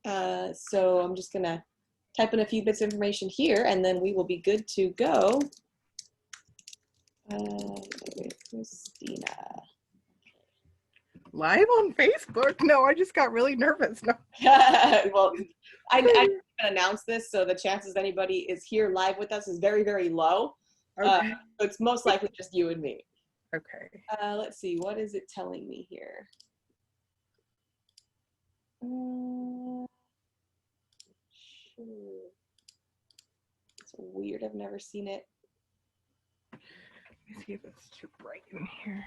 So I'm just gonna type in a few bits of information here, and then we will be good to go. Christina. Live on Facebook? No, I just got really nervous. No. Well, I didn't announce this, so the chances anybody is here live with us is very, very low. Okay. So it's most likely just you and me. Okay. Let's see, what is it telling me here? Sure. It's weird, I've never seen it. Let me see if it's too bright in here.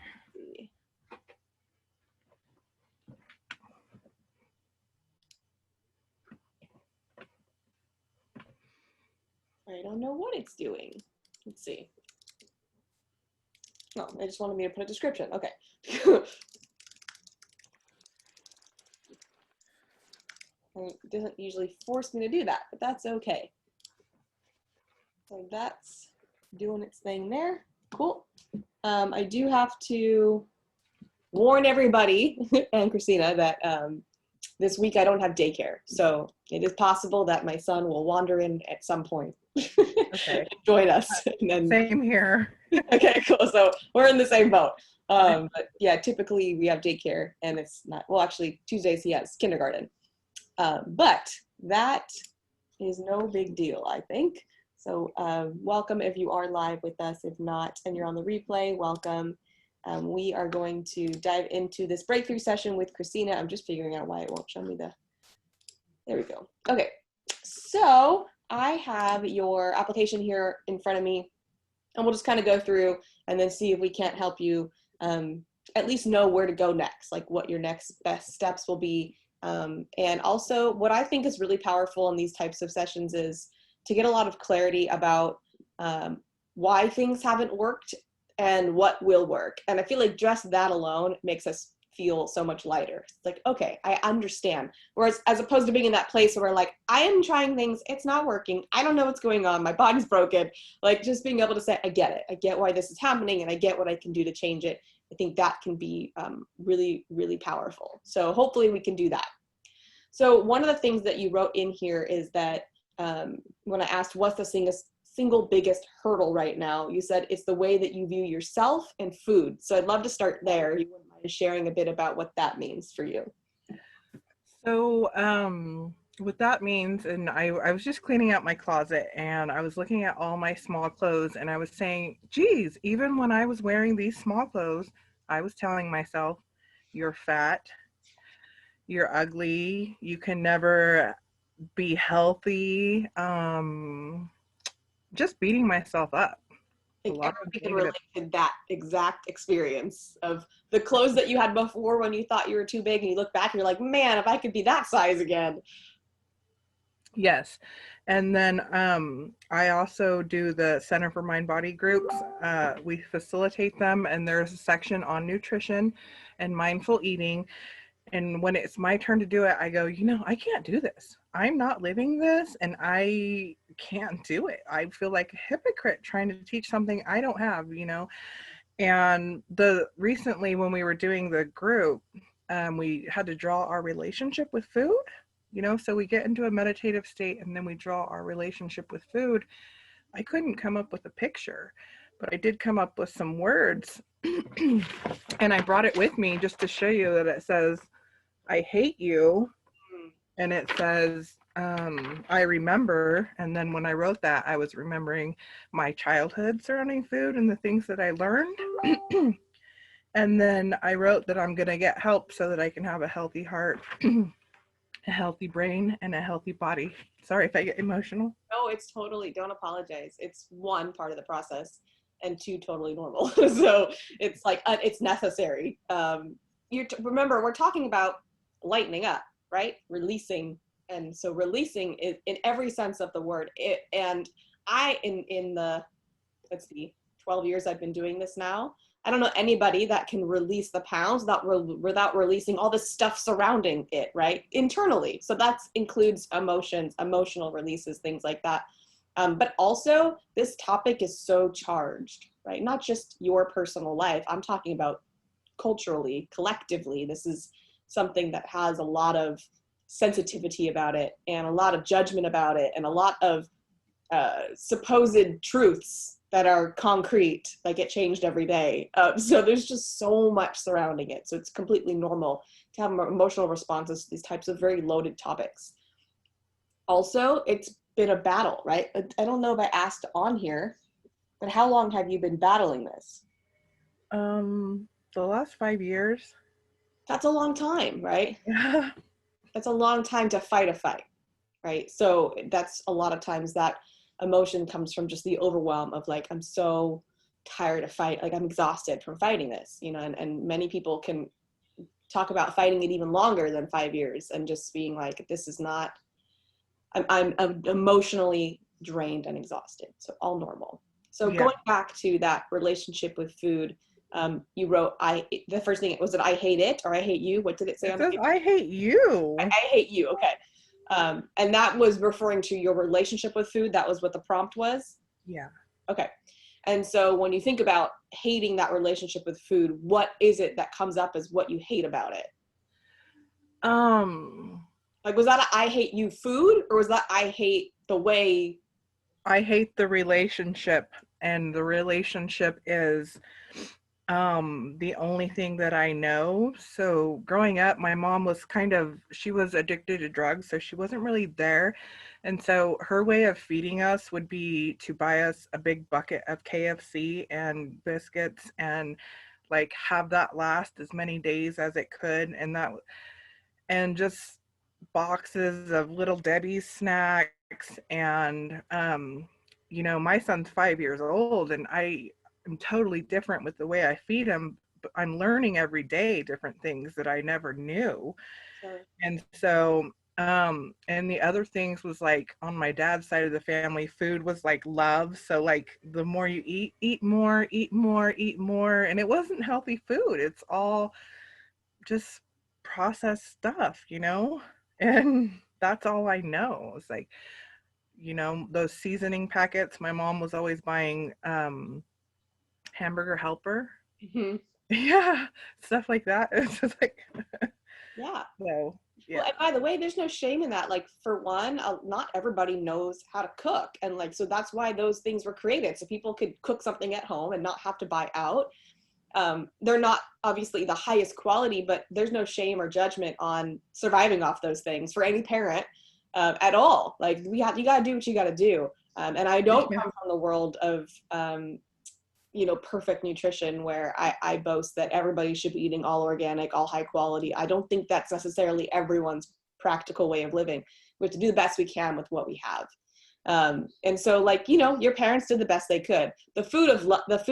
I don't know what it's doing. Let's see. No, they just wanted me to put a description. Okay. It doesn't usually force me to do that, but that's okay. So that's doing its thing there. Cool. I do have to warn everybody and Christina that this week I don't have daycare. So it is possible that my son will wander in at some point. Okay. Join us. And then, same here. Okay, cool. So we're in the same boat. But yeah, typically we have daycare and it's not, well, actually Tuesdays he has kindergarten. But that is no big deal, I think. So welcome if you are live with us. If not, and you're on the replay, welcome. We are going to dive into this breakthrough session with Christina. I'm just figuring out why it won't show me the, there we go. Okay, so I have your application here in front of me, and we'll just kind of go through and then see if we can't help you at least know where to go next, like what your next best steps will be. And also what I think is really powerful in these types of sessions is to get a lot of clarity about why things haven't worked and what will work. And I feel like just that alone makes us feel so much lighter. It's like, okay, I understand. Whereas as opposed to being in that place where like, I am trying things, it's not working. I don't know what's going on. My body's broken. Like just being able to say, I get it. I get why this is happening and I get what I can do to change it. I think that can be really, really powerful. So hopefully we can do that. So one of the things that you wrote in here is that when I asked what's the single biggest hurdle right now, you said it's the way that you view yourself and food. So I'd love to start there. You wouldn't mind sharing a bit about what that means for you. So what that means, and I was just cleaning out my closet and I was looking at all my small clothes and I was saying, geez, even when I was wearing these small clothes, I was telling myself, you're fat, you're ugly, you can never be healthy. Just beating myself up. I think everybody can relate to that exact experience of the clothes that you had before when you thought you were too big and you look back and you're like, man, if I could be that size again. Yes. And then I also do the Center for Mind Body groups. We facilitate them and there's a section on nutrition and mindful eating. And when it's my turn to do it, I go, you know, I can't do this. I'm not living this and I can't do it. I feel like a hypocrite trying to teach something I don't have, you know. And recently when we were doing the group, we had to draw our relationship with food, you know, so we get into a meditative state and then we draw our relationship with food. I couldn't come up with a picture, but I did come up with some words and I brought it with me just to show you that it says, I hate you. And it says, I remember. And then when I wrote that, I was remembering my childhood surrounding food and the things that I learned. And then I wrote that I'm going to get help so that I can have a healthy heart, a healthy brain, and a healthy body. Sorry if I get emotional. No, it's totally, don't apologize. It's one part of the process and two, totally normal. So it's like, it's necessary. Remember, we're talking about lightening up, right? Releasing. And so releasing is in every sense of the word. And I, in the, let's see, 12 years I've been doing this now, I don't know anybody that can release the pounds without releasing all the stuff surrounding it, right? Internally. So that includes emotions, emotional releases, things like that. But also this topic is so charged, right? Not just your personal life. I'm talking about culturally, collectively. This is something that has a lot of sensitivity about it and a lot of judgment about it and a lot of supposed truths that are concrete, like get changed every day. So there's just so much surrounding it. So it's completely normal to have emotional responses to these types of very loaded topics. Also, it's been a battle, right? I don't know if I asked on here, but how long have you been battling this? The last 5 years. That's a long time, right? Yeah. That's a long time to fight a fight, right? So that's a lot of times that emotion comes from just the overwhelm of like, I'm so tired of fight, like I'm exhausted from fighting this, you know, and many people can talk about fighting it even longer than 5 years and just being like, this is not, I'm emotionally drained and exhausted. So all normal. So Yeah. going back to that relationship with food, you wrote, the first thing was it, I hate it, or I hate you. What did it say It on the says, paper? I hate you. I hate you. Okay. And that was referring to your relationship with food. That was what the prompt was. Yeah. Okay. And so when you think about hating that relationship with food, what is it that comes up as what you hate about it? Um, Like, was that a I hate you food, or was that I hate the way? I hate the relationship, and the relationship is the only thing that I know. So growing up, my mom was she was addicted to drugs, so she wasn't really there. And so her way of feeding us would be to buy us a big bucket of KFC and biscuits and like have that last as many days as it could, and just boxes of Little Debbie's snacks. And my son's 5 years old, and I am totally different with the way I feed him. But I'm learning every day different things that I never knew. Sure. And so and the other things was like on my dad's side of the family, food was like love. So like the more you eat more, eat more, eat more. And it wasn't healthy food. It's all just processed stuff, and that's all I know. It's like, those seasoning packets. My mom was always buying Hamburger Helper. Mm-hmm. Yeah, stuff like that. It's just like, Yeah. so Well, yeah. and by the way, there's no shame in that. Like, for one, not everybody knows how to cook. And like, so that's why those things were created. So people could cook something at home and not have to buy out. They're not obviously the highest quality, but there's no shame or judgment on surviving off those things for any parent at all. Like, you got to do what you got to do. And I don't Yeah. come from the world of, perfect nutrition where I boast that everybody should be eating all organic, all high quality. I don't think that's necessarily everyone's practical way of living. We have to do the best we can with what we have. And so, like, your parents did the best they could. The food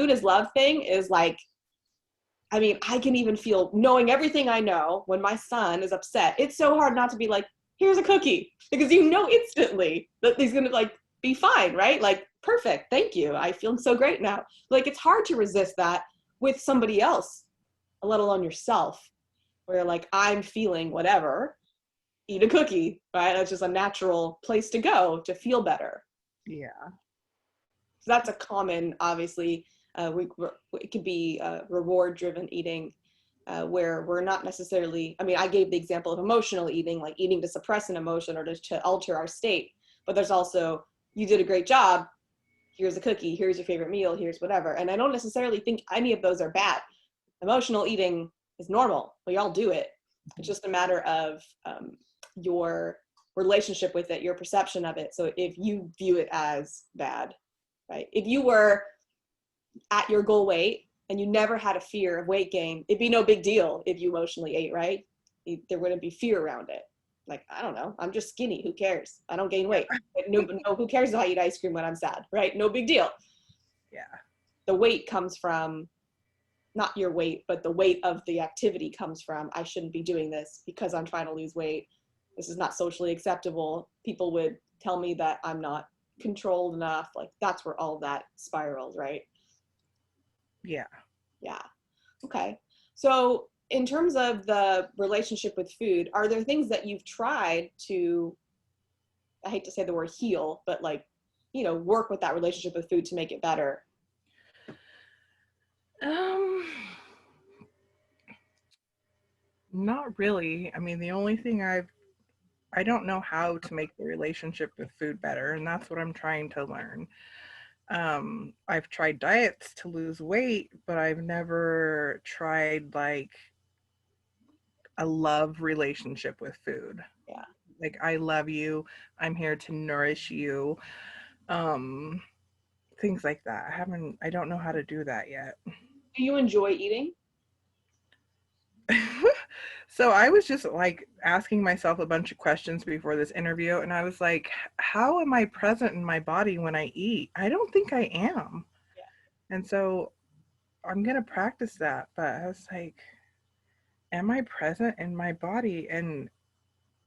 is love thing is like, I mean, I can even feel, knowing everything I know, when my son is upset, it's so hard not to be like, here's a cookie, because instantly that he's gonna like be fine, right? Like, perfect, thank you, I feel so great now. Like, it's hard to resist that with somebody else, let alone yourself, where like, I'm feeling whatever, eat a cookie, right? That's just a natural place to go to feel better. Yeah. So that's a common, obviously, it could be reward driven eating, where we're not necessarily, I mean, I gave the example of emotional eating, like eating to suppress an emotion or to alter our state. But there's also, you did a great job, here's a cookie, here's your favorite meal, here's whatever. And I don't necessarily think any of those are bad. Emotional eating is normal. We all do it. It's just a matter of your relationship with it, your perception of it. So if you view it as bad, right? If you were at your goal weight and you never had a fear of weight gain, it'd be no big deal if you emotionally ate, right? There wouldn't be fear around it. Like, I don't know, I'm just skinny, who cares? I don't gain weight. No, who cares if I eat ice cream when I'm sad, right? No big deal. Yeah. The weight comes from, not your weight, but the weight of the activity comes from, I shouldn't be doing this because I'm trying to lose weight. This is not socially acceptable. People would tell me that I'm not controlled enough. Like, that's where all that spirals, right? Yeah. Yeah. Okay. So in terms of the relationship with food, are there things that you've tried to, I hate to say the word heal, but like, work with that relationship with food to make it better? Um, Not really. I mean, the only thing I've I don't know how to make the relationship with food better, and that's what I'm trying to learn. I've tried diets to lose weight, but I've never tried like a love relationship with food. Yeah. Like, I love you, I'm here to nourish you. Um, Things like that. I don't know how to do that yet. Do you enjoy eating? So I was just like asking myself a bunch of questions before this interview, and I was like, how am I present in my body when I eat? I don't think I am. And so I'm going to practice that. But I was like, am I present in my body? And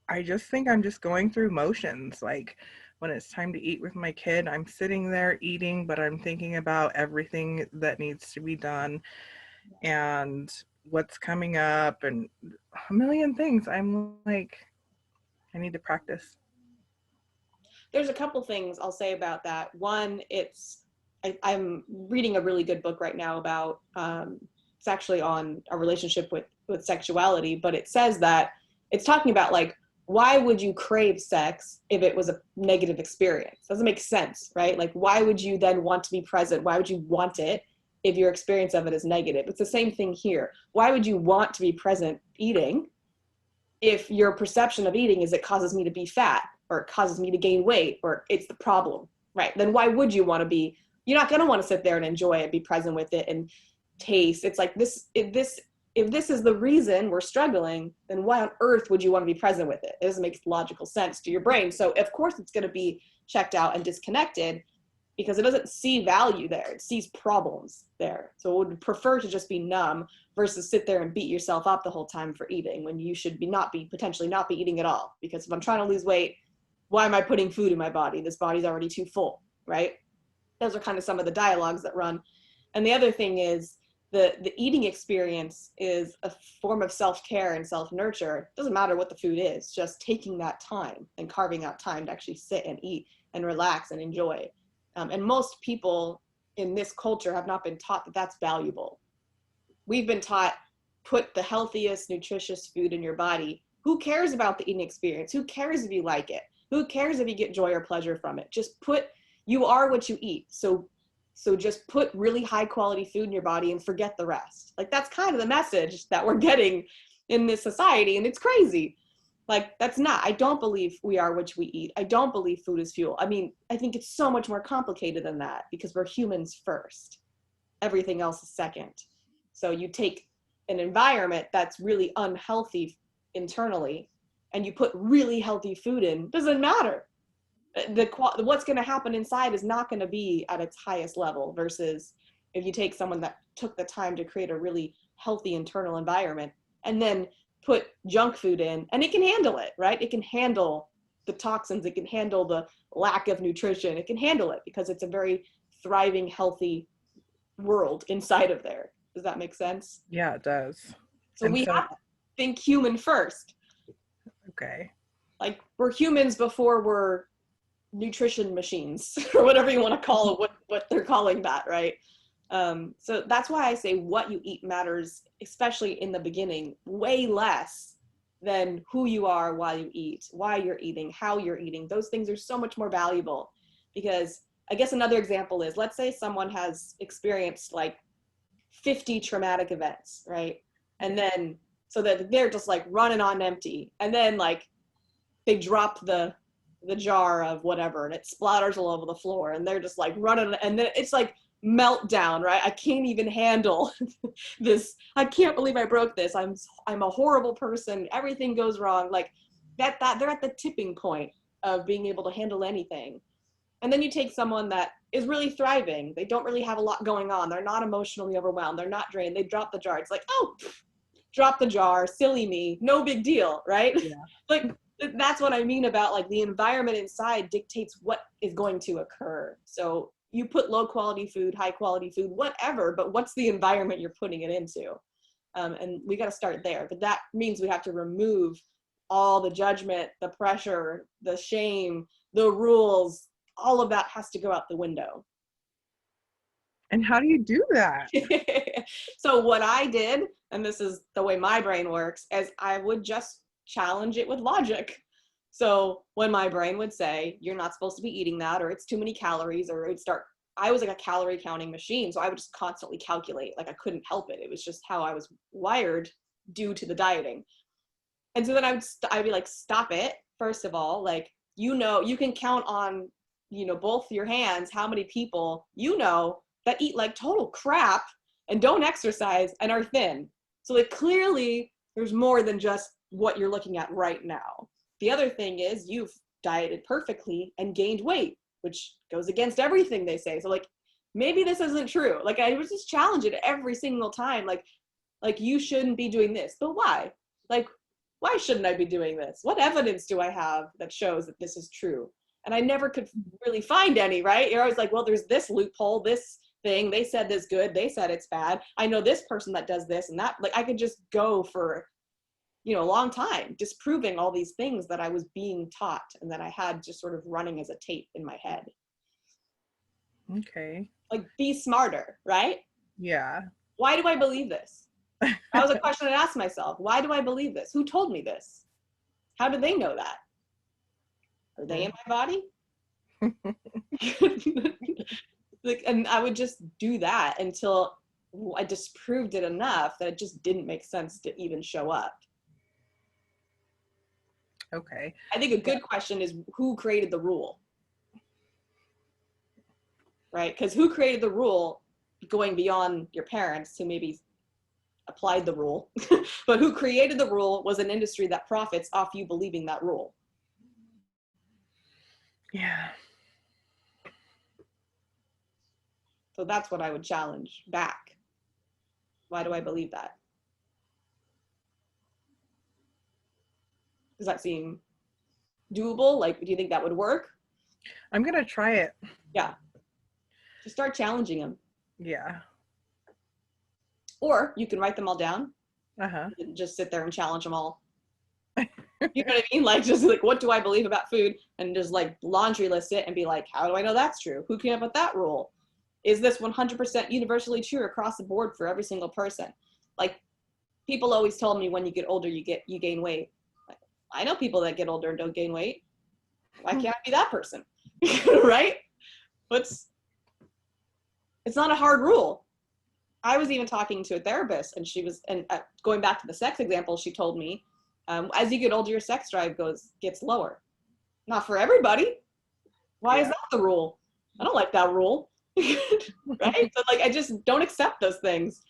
I just think I'm just going through motions. Like, when it's time to eat with my kid, I'm sitting there eating, but I'm thinking about everything that needs to be done and what's coming up and a million things. I'm like, I need to practice. There's a couple things I'll say about that. One, I'm reading a really good book right now about it's actually on a relationship with sexuality, but it says that it's talking about like, why would you crave sex if it was a negative experience? Doesn't make sense, right? Like, why would you then want to be present? Why would you want it if your experience of it is negative? It's the same thing here. Why would you want to be present eating if your perception of eating is it causes me to be fat or it causes me to gain weight or it's the problem, right? Then why would you want to be, you're not going to want to sit there and enjoy it, be present with it and taste. It's like if this is the reason we're struggling, then why on earth would you want to be present with it? It doesn't make logical sense to your brain. So of course it's going to be checked out and disconnected because it doesn't see value there. It sees problems there. So it would prefer to just be numb versus sit there and beat yourself up the whole time for eating when you should potentially not be eating at all. Because if I'm trying to lose weight, why am I putting food in my body? This body's already too full, right? Those are kind of some of the dialogues that run. And the other thing is the eating experience is a form of self-care and self-nurture. It doesn't matter what the food is, just taking that time and carving out time to actually sit and eat and relax and enjoy. And most people in this culture have not been taught that that's valuable. We've been taught, put the healthiest, nutritious food in your body. Who cares about the eating experience? Who cares if you like it? Who cares if you get joy or pleasure from it? Just you are what you eat. So just put really high quality food in your body and forget the rest. Like, that's kind of the message that we're getting in this society. And it's crazy. Like, that's not, I don't believe we are what we eat. I don't believe food is fuel. I mean, I think it's so much more complicated than that because we're humans first. Everything else is second. So you take an environment that's really unhealthy internally and you put really healthy food in, doesn't matter. What's going to happen inside is not going to be at its highest level versus if you take someone that took the time to create a really healthy internal environment and then put junk food in, and it can handle it, right? It can handle the toxins, it can handle the lack of nutrition, it can handle it because it's a very thriving, healthy world inside of there. Does that make sense? Yeah, it does. So we have to think human first. Okay. Like, we're humans before we're nutrition machines or whatever you want to call it, what they're calling that, right? So that's why I say what you eat matters, especially in the beginning, way less than who you are while you eat, why you're eating, how you're eating. Those things are so much more valuable because I guess another example is, let's say someone has experienced like 50 traumatic events, right? And then so that they're just like running on empty, and then like they drop the jar of whatever and it splatters all over the floor and they're just like running, and then it's like meltdown, right? I can't even handle this. I can't believe I broke this. I'm a horrible person. Everything goes wrong. Like that they're at the tipping point of being able to handle anything. And then you take someone that is really thriving. They don't really have a lot going on. They're not emotionally overwhelmed. They're not drained. They drop the jar. It's like, oh, drop the jar, silly me, no big deal, right? Yeah. Like, that's what I mean about like the environment inside dictates what is going to occur. So you put low quality food, high quality food, whatever, but what's the environment you're putting it into? And we got to start there. But that means we have to remove all the judgment, the pressure, the shame, the rules. All of that has to go out the window. And how do you do that? So what I did, and this is the way my brain works, is I would just challenge it with logic. So when my brain would say, you're not supposed to be eating that, or it's too many calories, or it would start, I was like a calorie counting machine. So I would just constantly calculate, like I couldn't help it. It was just how I was wired due to the dieting. And so then I'd be like, stop it. First of all, like, you can count on, both your hands, how many people, that eat like total crap and don't exercise and are thin. So like clearly there's more than just what you're looking at right now. The other thing is you've dieted perfectly and gained weight, which goes against everything they say. So like, maybe this isn't true. Like I was just challenge it every single time. Like you shouldn't be doing this, but why? Like, why shouldn't I be doing this? What evidence do I have that shows that this is true? And I never could really find any, right? You're always like, well, there's this loophole, this thing, they said this good, they said it's bad. I know this person that does this and that. Like I could just go for, a long time disproving all these things that I was being taught and that I had just sort of running as a tape in my head. Okay. Like be smarter, right? Yeah. Why do I believe this? That was a question I asked myself. Why do I believe this? Who told me this? How do they know that? Are they in my body? Like, and I would just do that until I disproved it enough that it just didn't make sense to even show up. Okay. I think a good question is who created the rule? Right? Because who created the rule, going beyond your parents who maybe applied the rule, but who created the rule was an industry that profits off you believing that rule. Yeah. So that's what I would challenge back. Why do I believe that? Does that seem doable? Like, do you think that would work? I'm going to try it. Yeah. Just start challenging them. Yeah. Or you can write them all down. Uh-huh. And just sit there and challenge them all. You know what I mean? Like, just like, what do I believe about food? And just like laundry list it and be like, how do I know that's true? Who came up with that rule? Is this 100% universally true across the board for every single person? Like, people always told me when you get older, you gain weight. Like, I know people that get older and don't gain weight. Why can't I be that person? Right? It's not a hard rule. I was even talking to a therapist, and she was, and going back to the sex example, she told me, as you get older, your sex drive gets lower. Not for everybody. Why is that the rule? I don't like that rule. Right? So like, I just don't accept those things.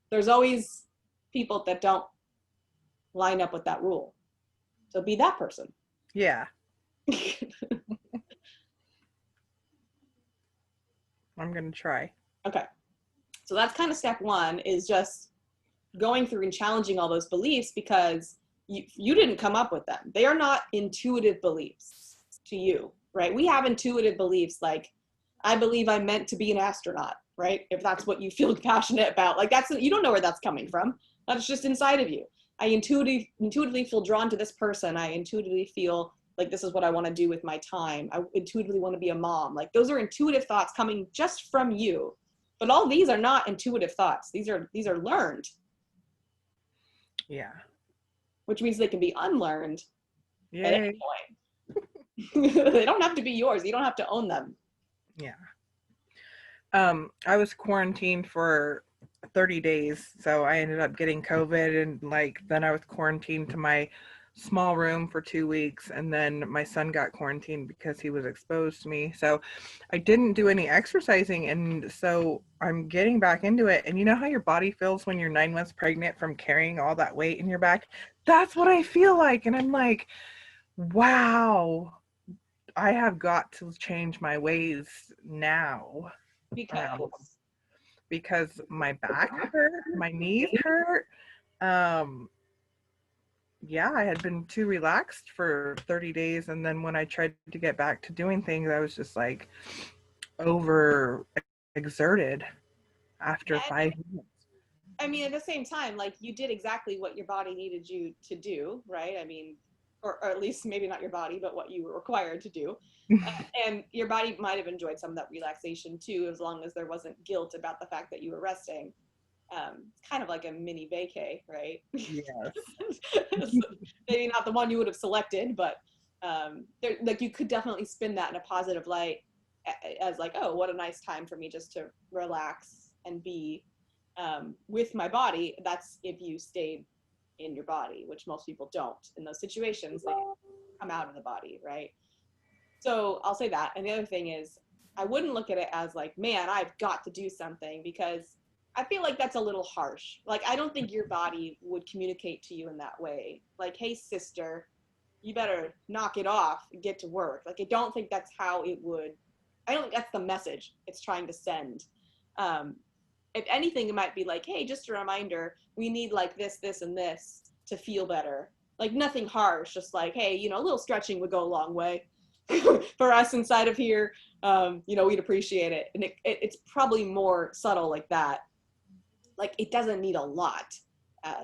There's always people that don't line up with that rule. So be that person. Yeah. I'm going to try. Okay. So that's kind of step one, is just going through and challenging all those beliefs, because you didn't come up with them. They are not intuitive beliefs to you, right? We have intuitive beliefs like, I believe I'm meant to be an astronaut, right? If that's what you feel passionate about, like you don't know where that's coming from. That's just inside of you. I intuitively feel drawn to this person. I intuitively feel like this is what I want to do with my time. I intuitively want to be a mom. Like those are intuitive thoughts coming just from you. But all these are not intuitive thoughts. These are learned. Yeah. Which means they can be unlearned at Yay. any point. They don't have to be yours. You don't have to own them. Yeah. I was quarantined for 30 days, so I ended up getting COVID, and like then I was quarantined to my small room for 2 weeks, and then my son got quarantined because he was exposed to me. So I didn't do any exercising, and so I'm getting back into it. And you know how your body feels when you're 9 months pregnant from carrying all that weight in your back? That's what I feel like. And I'm like, wow, I have got to change my ways now. Because my back hurt, my knees hurt. Yeah, I had been too relaxed for 30 days. And then when I tried to get back to doing things, I was just like over exerted after 5 minutes. I mean, at the same time, like you did exactly what your body needed you to do, right? I mean, or at least maybe not your body, but what you were required to do. And your body might have enjoyed some of that relaxation too, as long as there wasn't guilt about the fact that you were resting. It's kind of like a mini vacay, right? Yes. Maybe not the one you would have selected, but There, like you could definitely spin that in a positive light as like, oh, what a nice time for me just to relax and be with my body. That's if you stayed in your body, which most people don't. In those situations, they come out of the body, right? So I'll say that. And the other thing is, I wouldn't look at it as like, man, I've got to do something, because I feel like that's a little harsh. Like, I don't think your body would communicate to you in that way. Like, hey, sister, you better knock it off and get to work. Like, I don't think that's how it would. I don't think that's the message it's trying to send. If anything, it might be like, hey, just a reminder, we need like this, and this to feel better. Like, nothing harsh, just like, hey, you know, a little stretching would go a long way for us inside of here. You know, we'd appreciate it. And it's probably more subtle like that. Like, it doesn't need a lot.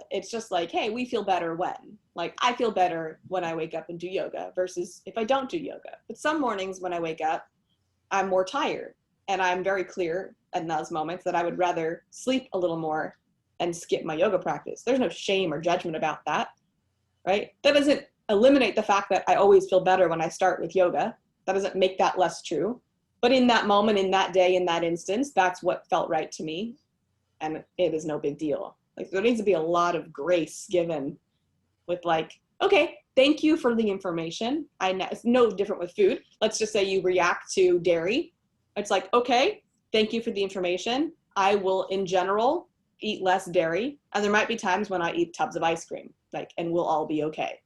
It's just like, hey, we feel better when. Like, I feel better when I wake up and do yoga versus if I don't do yoga. But some mornings when I wake up, I'm more tired. And I'm very clear in those moments that I would rather sleep a little more and skip my yoga practice. There's no shame or judgment about that, right? That doesn't eliminate the fact that I always feel better when I start with yoga. That doesn't make that less true. But in that moment, in that day, in that instance, that's what felt right to me. And it is no big deal. Like, there needs to be a lot of grace given with like, okay, thank you for the information. I know it's no different with food. Let's just say you react to dairy. It's like, okay, thank you for the information. I will, in general, eat less dairy. And there might be times when I eat tubs of ice cream, like, and we'll all be okay.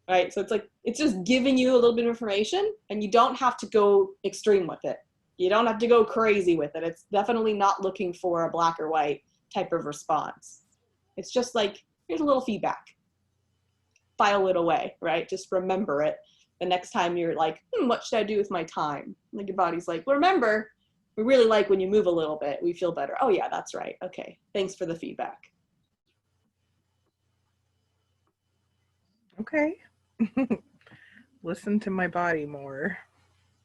Right? So it's like, it's just giving you a little bit of information, and you don't have to go extreme with it. You don't have to go crazy with it. It's definitely not looking for a black or white type of response. It's just like, here's a little feedback. File it away, right? Just remember it. The next time you're like, what should I do with my time? Like, your body's like, well, remember, we really like when you move a little bit, we feel better. Oh yeah, that's right. Okay, thanks for the feedback. Okay. Listen to my body more.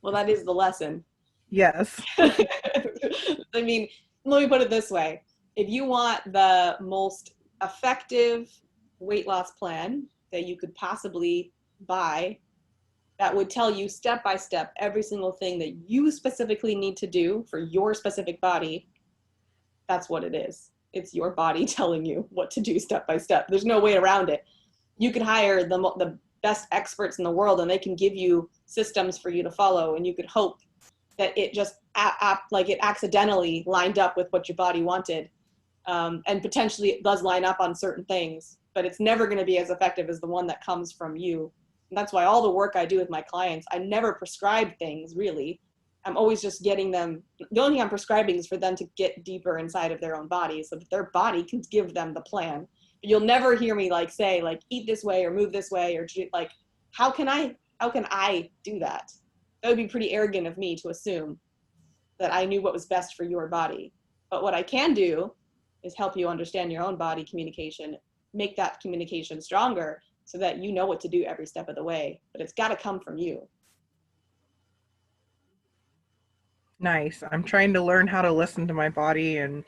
Well, that is the lesson. Yes. I mean, let me put it this way. If you want the most effective weight loss plan that you could possibly buy, that would tell you step by step every single thing that you specifically need to do for your specific body, that's what it is. It's your body telling you what to do step by step. There's no way around it. You could hire the best experts in the world, and they can give you systems for you to follow, and you could hope that it just like it accidentally lined up with what your body wanted, and potentially it does line up on certain things, but it's never going to be as effective as the one that comes from you. And that's why all the work I do with my clients, I never prescribe things really. I'm always just getting them, the only thing I'm prescribing is for them to get deeper inside of their own body so that their body can give them the plan. But you'll never hear me like say like eat this way or move this way, or like how can I do that? That would be pretty arrogant of me to assume that I knew what was best for your body. But what I can do is help you understand your own body communication, make that communication stronger so that you know what to do every step of the way. But it's got to come from you. Nice. I'm trying to learn how to listen to my body, and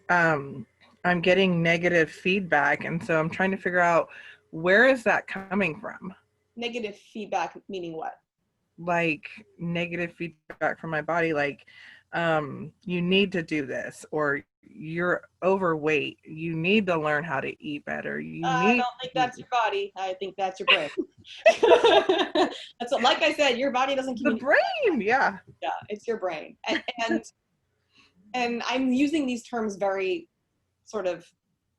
I'm getting negative feedback. And so I'm trying to figure out, where is that coming from? Negative feedback meaning what? Like negative feedback from my body, like you need to do this, or you're overweight, you need to learn how to eat better. I don't think that's your body. I think that's your brain. That's what, like I said, your body doesn't communicate. The brain, yeah, it's your brain. And I'm using these terms very sort of,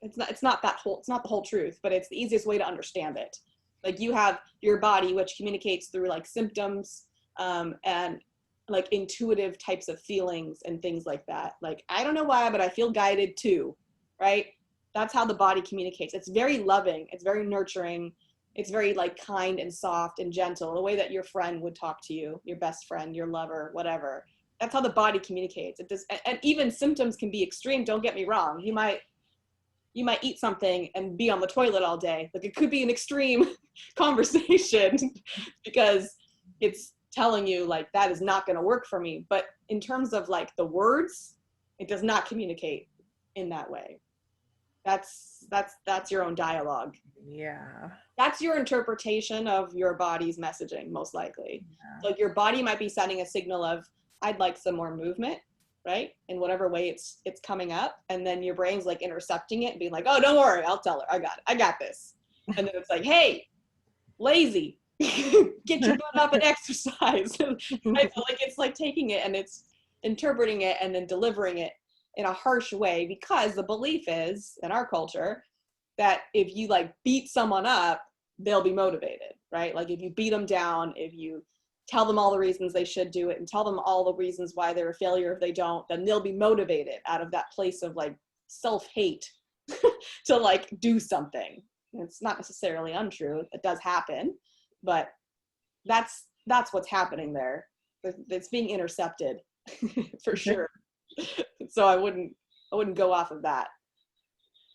it's not the whole truth, but it's the easiest way to understand it. Like, you have your body, which communicates through like symptoms and like intuitive types of feelings and things like that. Like, I don't know why, but I feel guided too, right? That's how the body communicates. It's very loving. It's very nurturing. It's very like kind and soft and gentle, the way that your friend would talk to you, your best friend, your lover, whatever. That's how the body communicates. It does, and even symptoms can be extreme. Don't get me wrong. You might eat something and be on the toilet all day. Like, it could be an extreme conversation because it's telling you like, that is not going to work for me. But in terms of like the words, it does not communicate in that way. That's your own dialogue. Yeah. That's your interpretation of your body's messaging, most likely. Yeah. Like your body might be sending a signal of, I'd like some more movement, right? In whatever way it's coming up. And then your brain's like intercepting it and being like, oh, don't worry, I'll tell her. I got it. I got this. And then it's like, hey, lazy, get your butt up and exercise. Right? So like it's like taking it and it's interpreting it and then delivering it in a harsh way, because the belief is in our culture that if you like beat someone up, they'll be motivated, right? Like if you beat them down, if you tell them all the reasons they should do it and tell them all the reasons why they're a failure if they don't, then they'll be motivated out of that place of like self-hate to like do something. It's not necessarily untrue. It does happen, but that's what's happening there. It's being intercepted for sure. So I wouldn't go off of that.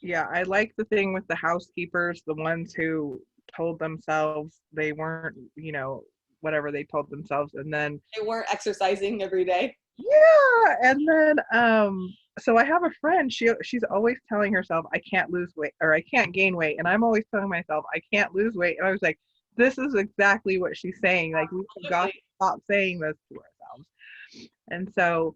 Yeah, I like the thing with the housekeepers, the ones who told themselves they weren't, whatever they told themselves, and then They weren't exercising every day. yeah, and then so I have a friend, she's always telling herself I can't lose weight or I can't gain weight, and I'm always telling myself I can't lose weight, and I was like, this is exactly what she's saying. Like we got to stop saying this to ourselves. And so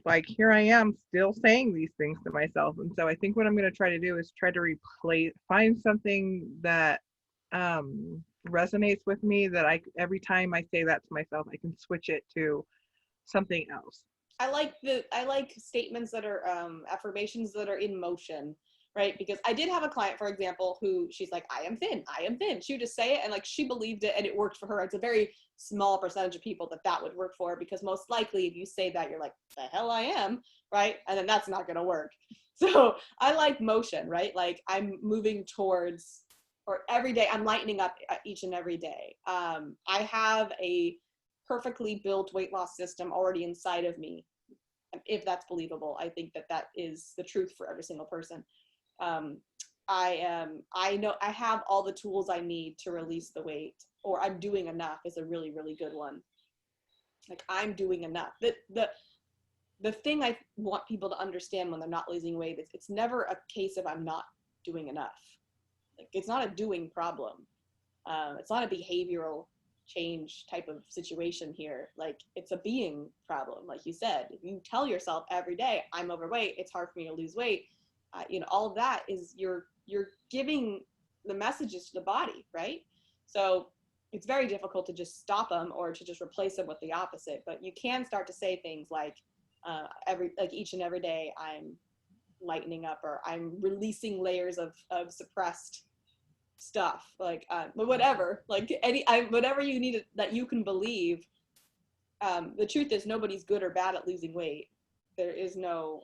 like here I am still saying these things to myself. And so I think what I'm going to try to do is try to find something that resonates with me, that every time I say that to myself, I can switch it to something else. I like statements that are affirmations that are in motion, right? Because I did have a client, for example, who she's like, I am thin. She would just say it and like she believed it and it worked for her. It's a very small percentage of people that would work for, because most likely if you say that, you're like, the hell I am, right? And then that's not going to work. So I like motion, right? Like I'm moving towards, or every day I'm lightening up each and every day. I have a perfectly built weight loss system already inside of me. If that's believable, I think that is the truth for every single person. I know I have all the tools I need to release the weight, or I'm doing enough is a really, really good one. Like I'm doing enough. The thing I want people to understand when they're not losing weight is it's never a case of I'm not doing enough. Like it's not a doing problem. It's not a behavioral change type of situation here. Like it's a being problem. Like you said, if you tell yourself every day, I'm overweight, it's hard for me to lose weight, all of that is you're giving the messages to the body, right? So it's very difficult to just stop them or to just replace them with the opposite. But you can start to say things like each and every day I'm lightening up, or I'm releasing layers of suppressed stuff, like whatever, like whatever you need that you can believe. The truth is nobody's good or bad at losing weight. There is no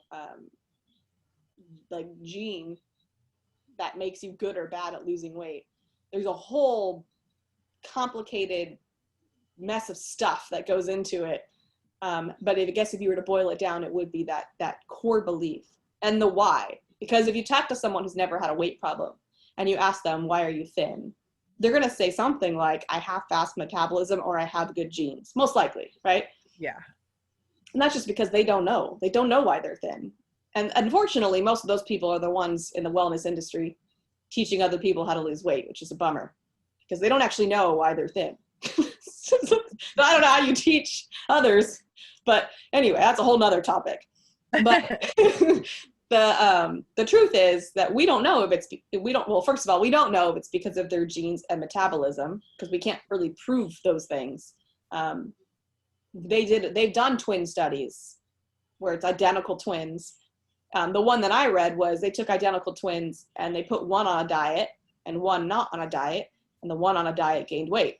like gene that makes you good or bad at losing weight. There's a whole complicated mess of stuff that goes into it. But I guess if you were to boil it down, it would be that core belief and the why. Because if you talk to someone who's never had a weight problem and you ask them, why are you thin? They're going to say something like, I have fast metabolism, or I have good genes, most likely, right? Yeah. And that's just because they don't know. They don't know why they're thin. And unfortunately, most of those people are the ones in the wellness industry teaching other people how to lose weight, which is a bummer, because they don't actually know why they're thin. So I don't know how you teach others, but anyway, that's a whole nother topic. But the truth is that we don't know if first of all, we don't know if it's because of their genes and metabolism, because we can't really prove those things. They've done twin studies where it's identical twins. The one that I read was they took identical twins and they put one on a diet and one not on a diet, and the one on a diet gained weight.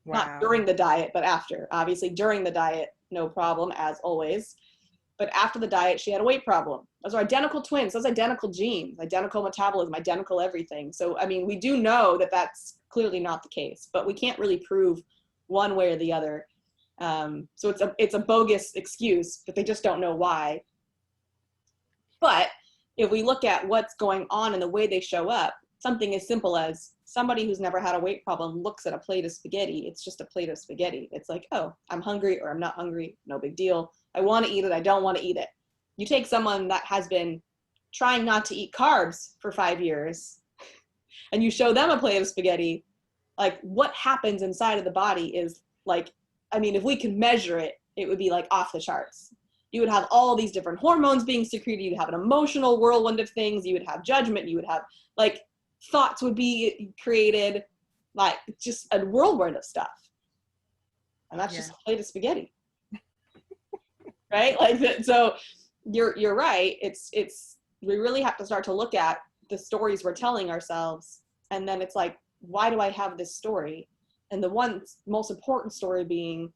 Wow. Not during the diet, but after. Obviously, during the diet, no problem, as always. But after the diet, she had a weight problem. Those are identical twins. Those identical genes, identical metabolism, identical everything. So, I mean, we do know that that's clearly not the case, but we can't really prove one way or the other. So it's a bogus excuse, but they just don't know why. But if we look at what's going on and the way they show up, something as simple as somebody who's never had a weight problem looks at a plate of spaghetti. It's just a plate of spaghetti. It's like, oh, I'm hungry or I'm not hungry. No big deal. I want to eat it. I don't want to eat it. You take someone that has been trying not to eat carbs for 5 years and you show them a plate of spaghetti, like what happens inside of the body is like, I mean, if we could measure it, it would be like off the charts. You would have all these different hormones being secreted. You'd have an emotional whirlwind of things. You would have judgment. You would have like thoughts would be created, like just a whirlwind of stuff. And that's just a plate of spaghetti. Right? Like, so you're right. It's, we really have to start to look at the stories we're telling ourselves. And then it's like, why do I have this story? And the one most important story being,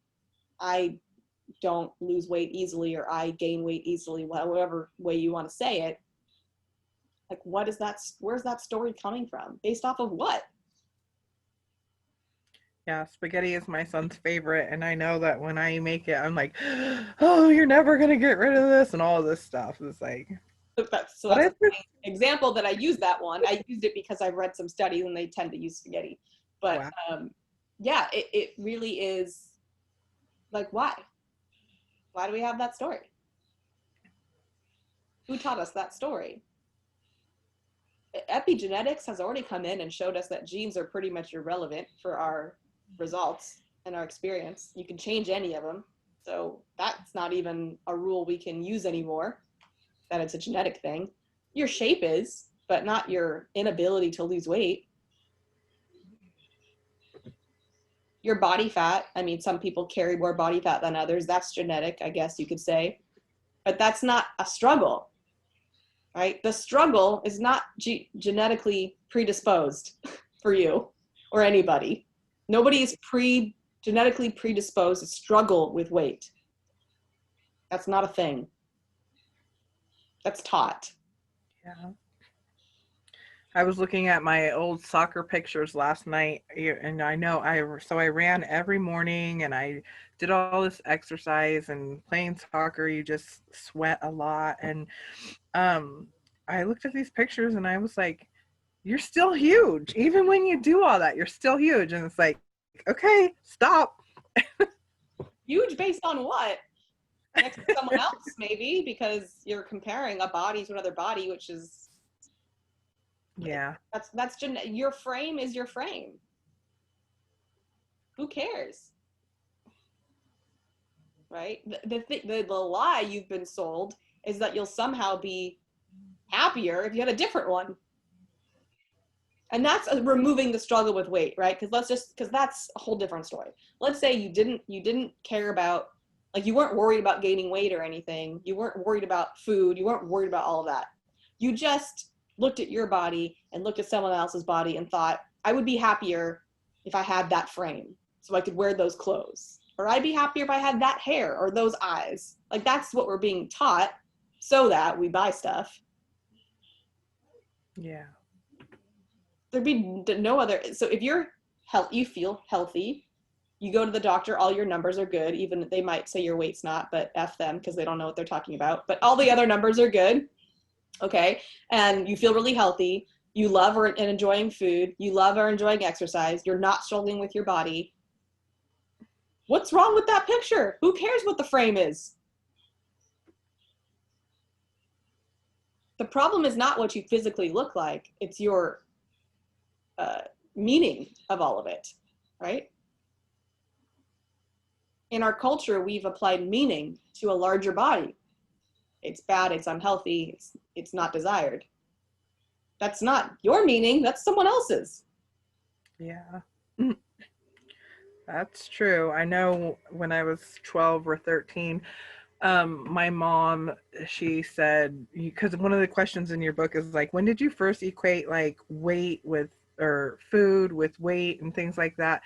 I don't lose weight easily, or I gain weight easily, whatever way you want to say it. Like, what is that? Where's that story coming from? Based off of what? Yeah, spaghetti is my son's favorite, and I know that when I make it, I'm like, oh, you're never gonna get rid of this, and all this stuff. It's like, so that's an example that I use that one. I used it because I've read some studies and they tend to use spaghetti. But wow. Yeah, it really is like, why? Why do we have that story? Who taught us that story? Epigenetics has already come in and showed us that genes are pretty much irrelevant for our results and our experience. You can change any of them. So that's not even a rule we can use anymore, that it's a genetic thing. Your shape is, but not your inability to lose weight. Your body fat, I mean, some people carry more body fat than others. That's genetic, I guess you could say. But that's not a struggle, right? The struggle is not genetically predisposed for you or anybody. Nobody is genetically predisposed to struggle with weight. That's not a thing. That's taught. Yeah. I was looking at my old soccer pictures last night, and I know I ran every morning, and I did all this exercise, and playing soccer, you just sweat a lot. And I looked at these pictures and I was like, you're still huge. Even when you do all that, you're still huge. And it's like, okay, stop. Huge based on what? Next to someone else, maybe, because you're comparing a body to another body, which is, yeah, that's your frame is your frame. Who cares? Right? The lie you've been sold is that you'll somehow be happier if you had a different one. And that's removing the struggle with weight, right? Because that's a whole different story. Let's say you didn't care about, like, you weren't worried about gaining weight or anything. You weren't worried about food. You weren't worried about all of that. You just looked at your body and looked at someone else's body and thought, I would be happier if I had that frame so I could wear those clothes. Or I'd be happier if I had that hair or those eyes. Like, that's what we're being taught so that we buy stuff. Yeah. There'd be no other. So if you're you feel healthy, you go to the doctor, all your numbers are good. Even they might say your weight's not, but F them, because they don't know what they're talking about. But all the other numbers are good. Okay. And you feel really healthy. You love and enjoying food. You love or enjoying exercise. You're not struggling with your body. What's wrong with that picture? Who cares what the frame is? The problem is not what you physically look like. It's your meaning of all of it, right? In our culture, we've applied meaning to a larger body. It's bad, it's unhealthy, it's not desired. That's not your meaning, that's someone else's. Yeah. That's true. I know when I was 12 or 13, my mom, she said, because one of the questions in your book is like, when did you first equate like weight with, or food with weight and things like that?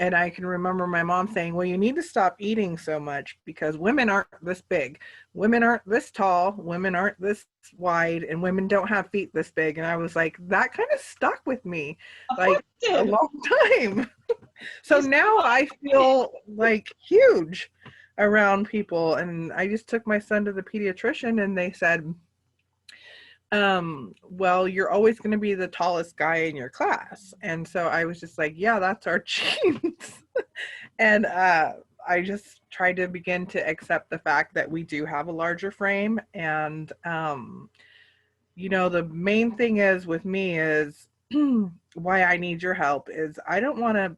And I can remember my mom saying, well, you need to stop eating so much because women aren't this big. Women aren't this tall. Women aren't this wide. And women don't have feet this big. And I was like, that kind of stuck with me like a long time. So now I feel like huge around people. And I just took my son to the pediatrician and they said, well, you're always going to be the tallest guy in your class. And so I was just like, yeah, that's our genes. And I just tried to begin to accept the fact that we do have a larger frame. And, you know, the main thing is with me is why I need your help is I don't want to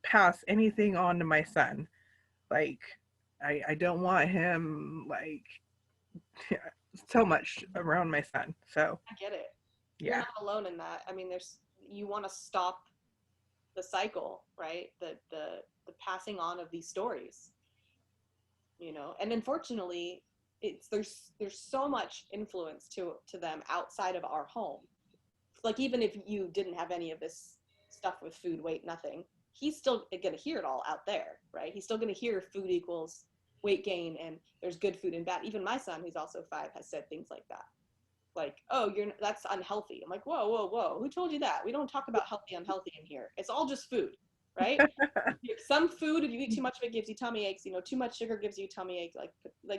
pass anything on to my son. Like, I don't want him, like, so much around my son. So, I get it. You're yeah. not alone in that. I mean, you want to stop the cycle, right? The passing on of these stories, and unfortunately, there's so much influence to them outside of our home. Like, even if you didn't have any of this stuff with food, weight, nothing, he's still going to hear it all out there, right? He's still going to hear food equals weight gain, and there's good food and bad. Even my son, who's also 5, has said things like that. Like, oh, that's unhealthy. I'm like, whoa, whoa, whoa. Who told you that? We don't talk about healthy, unhealthy in here. It's all just food, right? Some food, if you eat too much of it, gives you tummy aches. Too much sugar gives you tummy aches.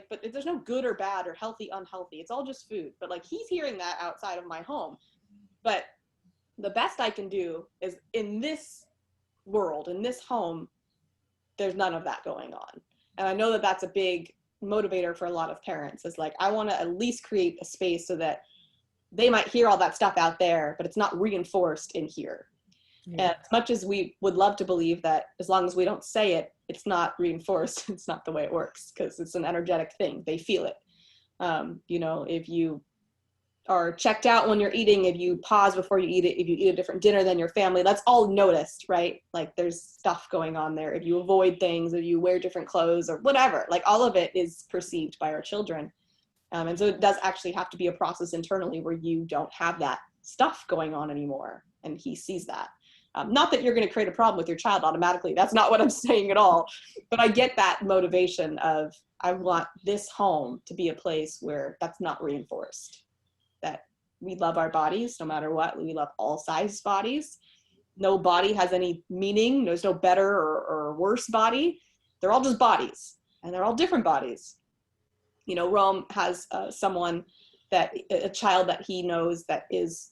But there's no good or bad or healthy, unhealthy. It's all just food. But like, he's hearing that outside of my home. But the best I can do is, in this world, in this home, there's none of that going on. And I know that that's a big motivator for a lot of parents, is like, I want to at least create a space so that they might hear all that stuff out there, but it's not reinforced in here. Yeah. And as much as we would love to believe that as long as we don't say it, it's not reinforced, it's not the way it works, because it's an energetic thing. They feel it. If you are checked out when you're eating, if you pause before you eat it, if you eat a different dinner than your family, that's all noticed, right? Like, there's stuff going on there. If you avoid things, if you wear different clothes or whatever, like, all of it is perceived by our children. And so it does actually have to be a process internally where you don't have that stuff going on anymore. And he sees that. Not that you're going to create a problem with your child automatically. That's not what I'm saying at all. But I get that motivation of, I want this home to be a place where that's not reinforced. That we love our bodies no matter what. We love all size bodies. No body has any meaning. There's no better or worse body. They're all just bodies, and they're all different bodies. Rome has a child that he knows that is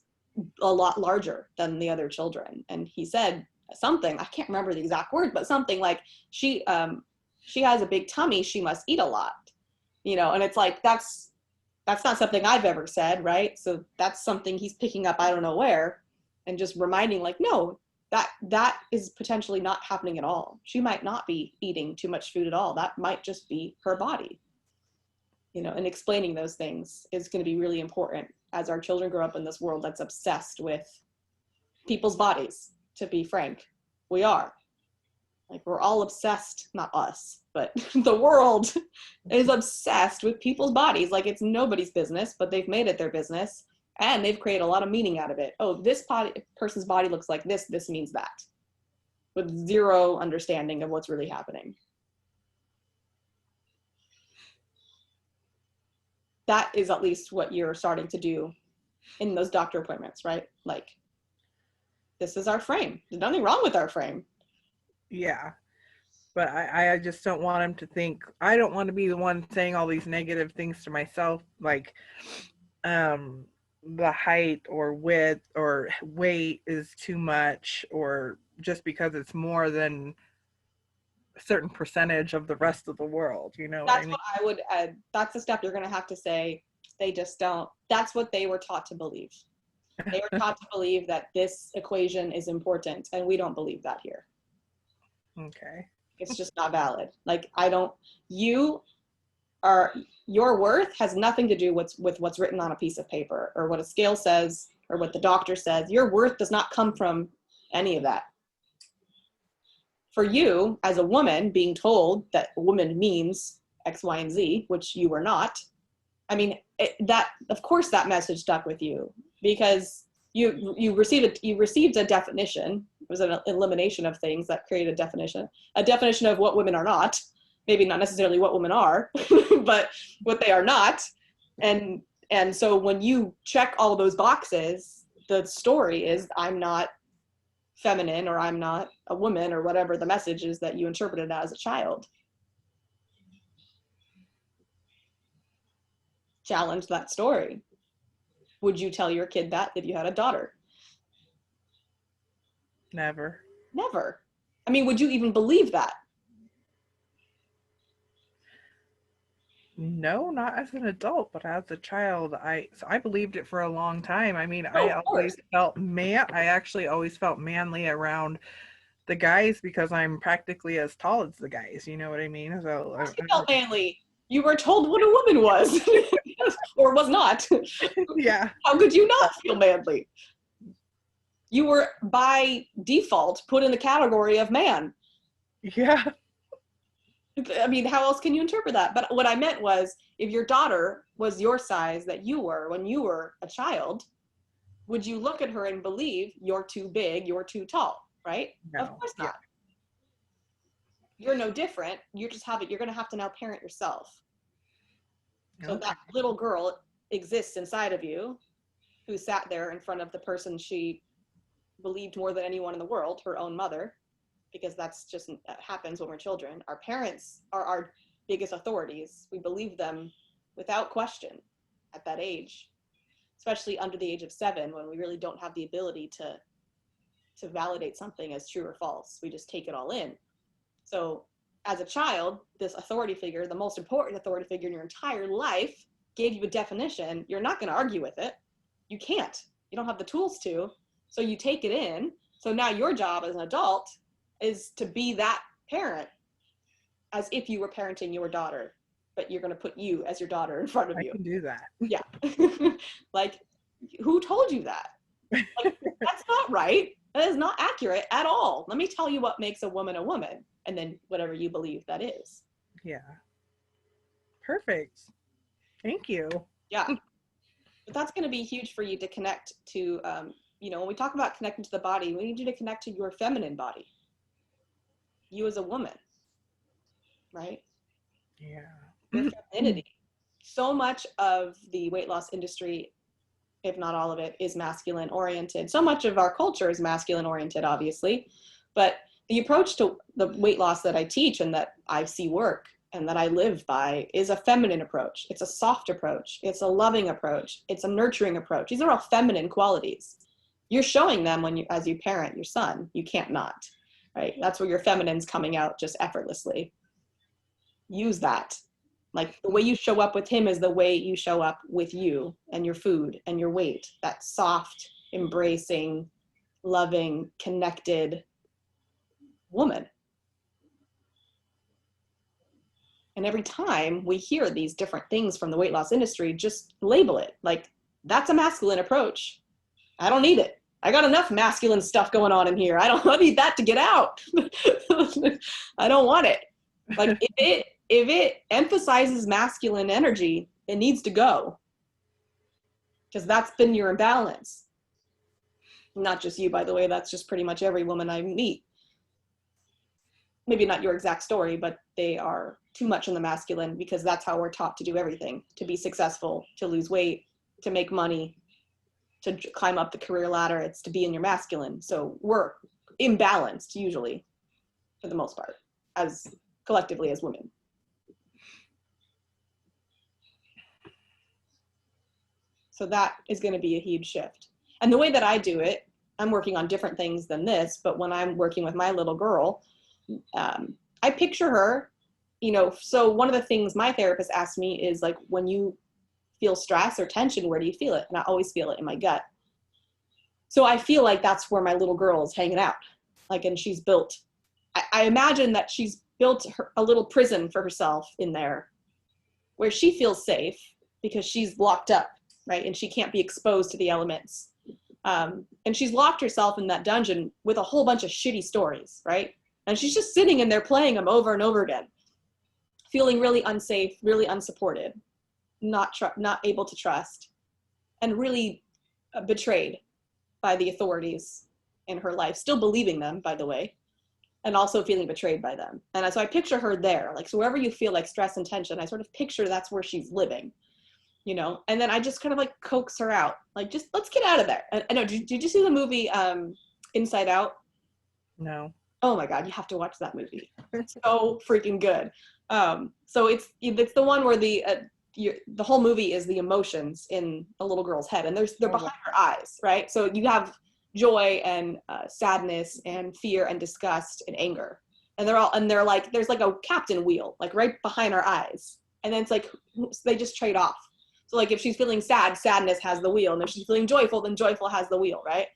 a lot larger than the other children. And he said something, I can't remember the exact word, but something like, she has a big tummy, she must eat a lot, and it's like, that's not something I've ever said, right? So that's something he's picking up, I don't know where, and just reminding, like, no, that is potentially not happening at all. She might not be eating too much food at all. That might just be her body. And explaining those things is going to be really important as our children grow up in this world that's obsessed with people's bodies. To be frank, we are. Like, we're all obsessed, not us, but the world is obsessed with people's bodies. Like, it's nobody's business, but they've made it their business, and they've created a lot of meaning out of it. Oh, this person's body looks like this means that, with zero understanding of what's really happening. That is at least what you're starting to do in those doctor appointments, right? Like, this is our frame. There's nothing wrong with our frame. Yeah. But I just don't want him to think, I don't want to be the one saying all these negative things to myself, like, the height or width or weight is too much, or just because it's more than a certain percentage of the rest of the world, That's what what I would add. That's the stuff you're going to have to say. They just don't. That's what they were taught to believe. They were taught to believe that this equation is important, and we don't believe that here. Okay. It's just not valid. Like, your worth has nothing to do with what's written on a piece of paper, or what a scale says, or what the doctor says. Your worth does not come from any of that. For you, as a woman, being told that a woman means X, Y, and Z, which you were not, I mean, of course that message stuck with you, because you received a definition. It was an elimination of things that created a definition of what women are not, maybe not necessarily what women are, but what they are not. And so when you check all those boxes, the story is, I'm not feminine, or I'm not a woman, or whatever the message is that you interpreted as a child. Challenge that story. Would you tell your kid that if you had a daughter? Never. Never. I mean, would you even believe that? No, not as an adult, but as a child, I believed it for a long time. I mean, Oh, of course. I actually always felt manly around the guys because I'm practically as tall as the guys. You know what I mean? Of course you felt manly. You were told what a woman was, or was not. yeah, How could you not feel manly? You were by default put in the category of man. yeah, I mean, how else can you interpret that? But what I meant was, if your daughter was your size that you were when you were a child, would you look at her and believe you're too big, you're too tall, right? Of no, course yeah, not. You're no different. You're just having, you're going to have to now parent yourself. So okay, that little girl exists inside of you who sat there in front of the person she believed more than anyone in the world, her own mother, because that's just that happens when we're children. Our parents are our biggest authorities. We believe them without question at that age, especially under the age of 7, when we really don't have the ability to validate something as true or false. We just take it all in. So as a child, this authority figure, the most important authority figure in your entire life, gave you a definition. You're not going to argue with it. You can't. You don't have the tools to. So you take it in. So now your job as an adult is to be that parent as if you were parenting your daughter, but you're going to put you as your daughter in front of I you. can do that. Yeah. Like, who told you that? Like, that's not right. That is not accurate at all. Let me tell you what makes a woman, and then whatever you believe that is. Yeah, perfect. Thank you. Yeah. But that's going to be huge for you to connect to, when we talk about connecting to the body, we need you to connect to your feminine body. You as a woman, right? Yeah. Your femininity. So much of the weight loss industry, if not all of it, is masculine oriented. So much of our culture is masculine oriented, obviously. But the approach to the weight loss that I teach and that I see work and that I live by is a feminine approach. It's a soft approach. It's a loving approach. It's a nurturing approach. These are all feminine qualities. You're showing them as you parent your son. You can't not, right? That's where your feminine's coming out just effortlessly. Use that. Like, the way you show up with him is the way you show up with you and your food and your weight. That soft, embracing, loving, connected woman. And every time we hear these different things from the weight loss industry, just label it. Like, that's a masculine approach. I don't need it. I got enough masculine stuff going on in here. I need that to get out. I don't want it. Like, if it emphasizes masculine energy, it needs to go, because that's been your imbalance. Not just you, by the way. That's just pretty much every woman I meet. Maybe not your exact story, but they are too much in the masculine because that's how we're taught to do everything, to be successful, to lose weight, to make money, to climb up the career ladder. It's to be in your masculine. So we're imbalanced usually, for the most part, as collectively as women. So that is going to be a huge shift. And the way that I do it, I'm working on different things than this, but when I'm working with my little girl, I picture her, so one of the things my therapist asked me is, like, when you feel stress or tension, where do you feel it? And I always feel it in my gut. So I feel like that's where my little girl is hanging out. Like, and she's built, I imagine that she's built a little prison for herself in there where she feels safe because she's locked up, right? And she can't be exposed to the elements. And she's locked herself in that dungeon with a whole bunch of shitty stories, right? And she's just sitting in there playing them over and over again, feeling really unsafe, really unsupported, not able to trust, and really betrayed by the authorities in her life, still believing them, by the way, and also feeling betrayed by them. And so I picture her there, like, so wherever you feel like stress and tension, I sort of picture that's where she's living, and then I just kind of like coax her out, like, just let's get out of there. I know, did you see the movie Inside Out? No. Oh my God, you have to watch that movie. It's so freaking good. So it's the one where the whole movie is the emotions in a little girl's head, and they're behind her eyes, right? So you have joy and sadness and fear and disgust and anger, and they're like, there's like a captain wheel, like right behind our eyes, And then it's like, they just trade off. So like if she's feeling sad, sadness has the wheel. And if she's feeling joyful, then joyful has the wheel, right?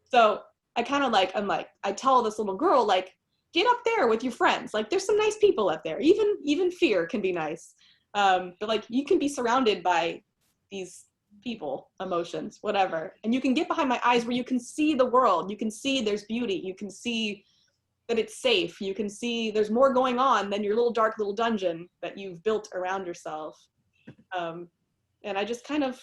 So I kind of like, I tell this little girl, like, get up there with your friends. Like there's some nice people up there. Even fear can be nice. But like you can be surrounded by these people, emotions, whatever. And you can get behind my eyes where you can see the world. You can see there's beauty. You can see that it's safe. You can see there's more going on than your little dark little dungeon that you've built around yourself. And I just kind of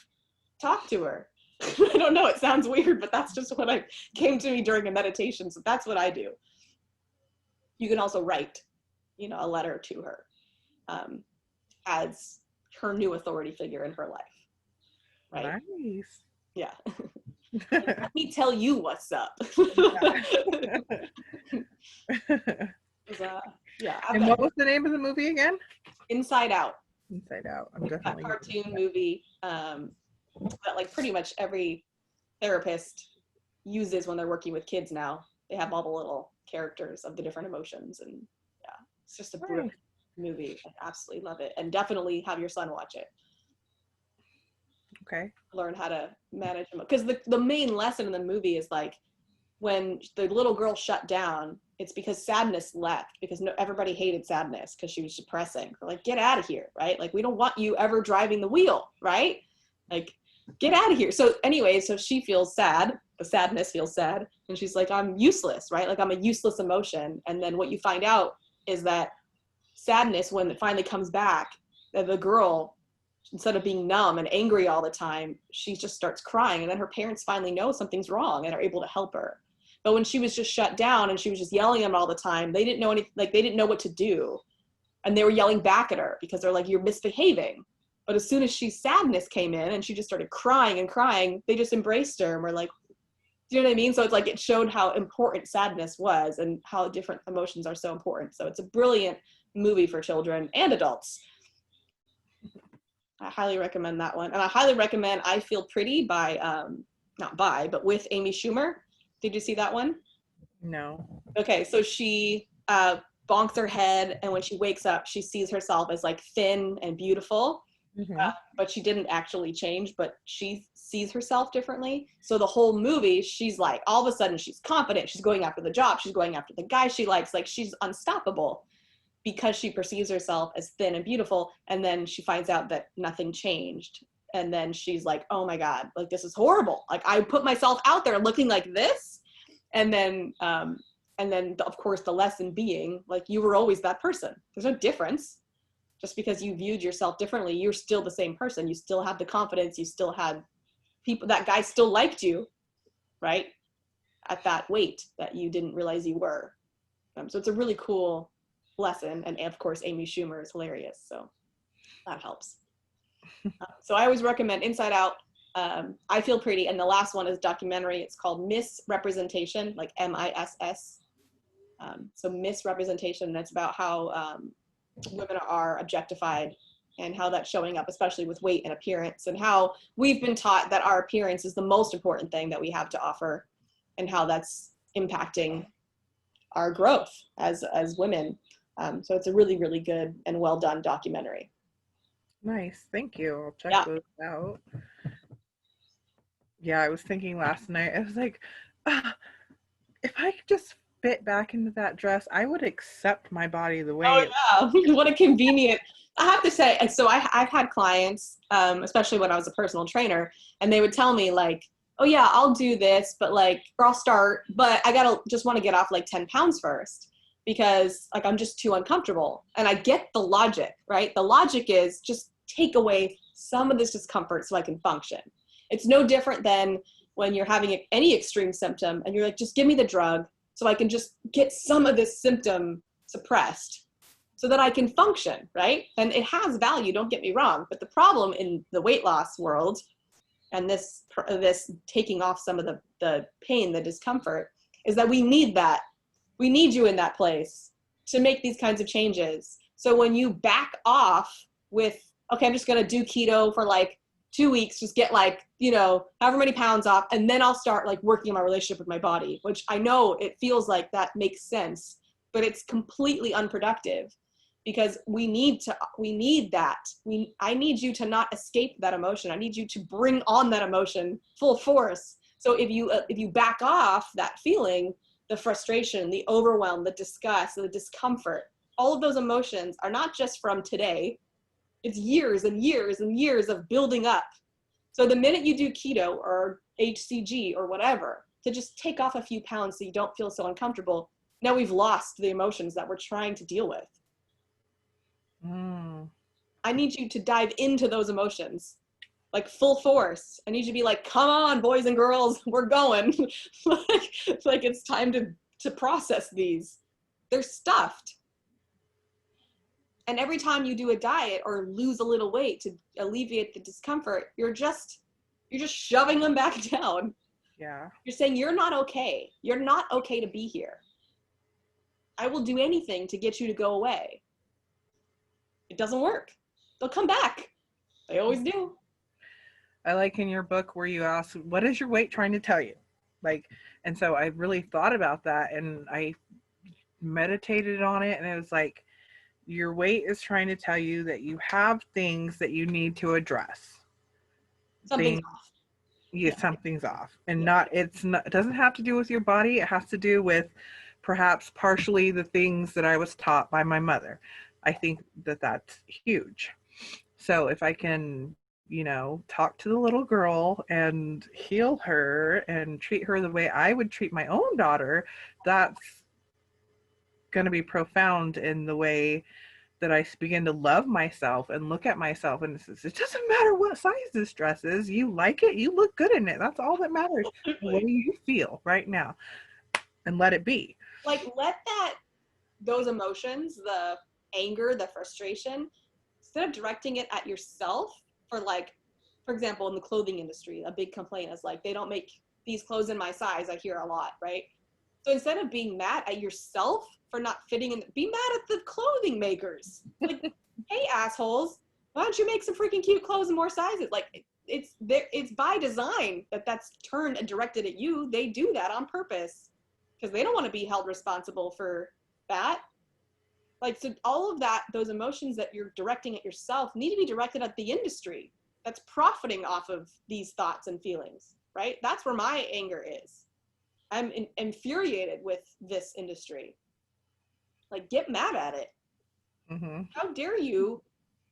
talk to her. I don't know, it sounds weird, but that's just what came to me during a meditation. So that's what I do. You can also write, a letter to her as her new authority figure in her life. Right? Nice. Yeah. Let me tell you what's up. Yeah. And what was the name of the movie again? Inside Out. Inside Out. I'm definitely a cartoon movie that like pretty much every therapist uses when they're working with kids now. They have all the little characters of the different emotions, and yeah, it's just a brilliant movie. I absolutely love it, and definitely have your son watch it. Okay. Learn how to manage them, because the main lesson in the movie is like when the little girl shut down, it's because sadness left, because everybody hated sadness because she was depressing. They're like, get out of here, right? Like we don't want you ever driving the wheel, right? Like get out of here. So anyway, so she feels sad, the sadness feels sad, and she's like, I'm useless, right? Like I'm a useless emotion. And then what you find out is that sadness, when it finally comes back, that the girl, instead of being numb and angry all the time, she just starts crying. And then her parents finally know something's wrong and are able to help her. But when she was just shut down and she was just yelling at them all the time, they didn't know they didn't know what to do. And they were yelling back at her because they're like, you're misbehaving. But as soon as sadness came in and she just started crying and crying, they just embraced her and were like, do you know what I mean? So it's like, it showed how important sadness was and how different emotions are so important. So it's a brilliant movie for children and adults. I highly recommend that one. And I highly recommend I Feel Pretty but with Amy Schumer. Did you see that one? No. Okay, so she bonks her head, and when she wakes up, she sees herself as like thin and beautiful, but she didn't actually change, but she sees herself differently. So the whole movie, she's like, all of a sudden she's confident, she's going after the job, she's going after the guy she likes, like she's unstoppable because she perceives herself as thin and beautiful. And then she finds out that nothing changed. And then she's like, oh my God, like this is horrible. Like I put myself out there looking like this. And then of course the lesson being like, you were always that person. There's no difference. Just because you viewed yourself differently, you're still the same person. You still had the confidence. You still had people, that guy still liked you, right? At that weight that you didn't realize you were. So it's a really cool lesson. And of course, Amy Schumer is hilarious. So that helps. So I always recommend Inside Out, I Feel Pretty, and the last one is documentary. It's called Misrepresentation, like MISS. So misrepresentation, and it's about how women are objectified and how that's showing up, especially with weight and appearance, and how we've been taught that our appearance is the most important thing that we have to offer, and how that's impacting our growth as women. So it's a really, really good and well done documentary. Nice, thank you. I'll check those out. Yeah, I was thinking last night, I was like, if I could just fit back into that dress, I would accept my body the way what a convenient. I have to say, so I've had clients, especially when I was a personal trainer, and they would tell me like, oh yeah, I'll do this, but like, or I'll start, but I just want to get off like 10 pounds first because like, I'm just too uncomfortable. And I get the logic, right? The logic is just take away some of this discomfort so I can function. It's no different than when you're having any extreme symptom and you're like, just give me the drug so I can just get some of this symptom suppressed so that I can function, right? And it has value, don't get me wrong, but the problem in the weight loss world and this taking off some of the pain, the discomfort, is that we need that. We need you in that place to make these kinds of changes. So when you back off with, okay, I'm just gonna do keto for like 2 weeks, just get like, however many pounds off, and then I'll start like working on my relationship with my body, which I know it feels like that makes sense, but it's completely unproductive because we need that. I need you to not escape that emotion. I need you to bring on that emotion full force. So if you back off that feeling, the frustration, the overwhelm, the disgust, the discomfort, all of those emotions are not just from today. It's years and years and years of building up. So the minute you do keto or HCG or whatever, to just take off a few pounds so you don't feel so uncomfortable, now we've lost the emotions that we're trying to deal with. I need you to dive into those emotions, like full force. I need you to be like, come on, boys and girls, we're going. like it's time to process these. They're stuffed. And every time you do a diet or lose a little weight to alleviate the discomfort, you're just shoving them back down. Yeah. You're saying you're not okay. You're not okay to be here. I will do anything to get you to go away. It doesn't work. They'll come back. They always do. I like in your book where you ask, what is your weight trying to tell you? Like, and so I really thought about that and I meditated on it, and it was like, your weight is trying to tell you that you have things that you need to address. Something's off. Yeah, something's off. And it doesn't have to do with your body. It has to do with perhaps partially the things that I was taught by my mother. I think that that's huge. So if I can, talk to the little girl and heal her and treat her the way I would treat my own daughter, that's going to be profound in the way that I begin to love myself and look at myself, and it doesn't matter what size this dress is. You like it, you look good in it. That's all that matters. What do you feel right now? And let it be. Like, let those emotions, the anger, the frustration, instead of directing it at yourself for example, in the clothing industry, a big complaint is like, they don't make these clothes in my size. I hear a lot, right? So instead of being mad at yourself for not fitting in, be mad at the clothing makers. Like, hey, assholes, why don't you make some freaking cute clothes in more sizes? Like, it's by design that's turned and directed at you. They do that on purpose because they don't want to be held responsible for that. Like, so all of that, those emotions that you're directing at yourself need to be directed at the industry that's profiting off of these thoughts and feelings, right? That's where my anger is. I'm infuriated with this industry. Like, get mad at it. Mm-hmm. How dare you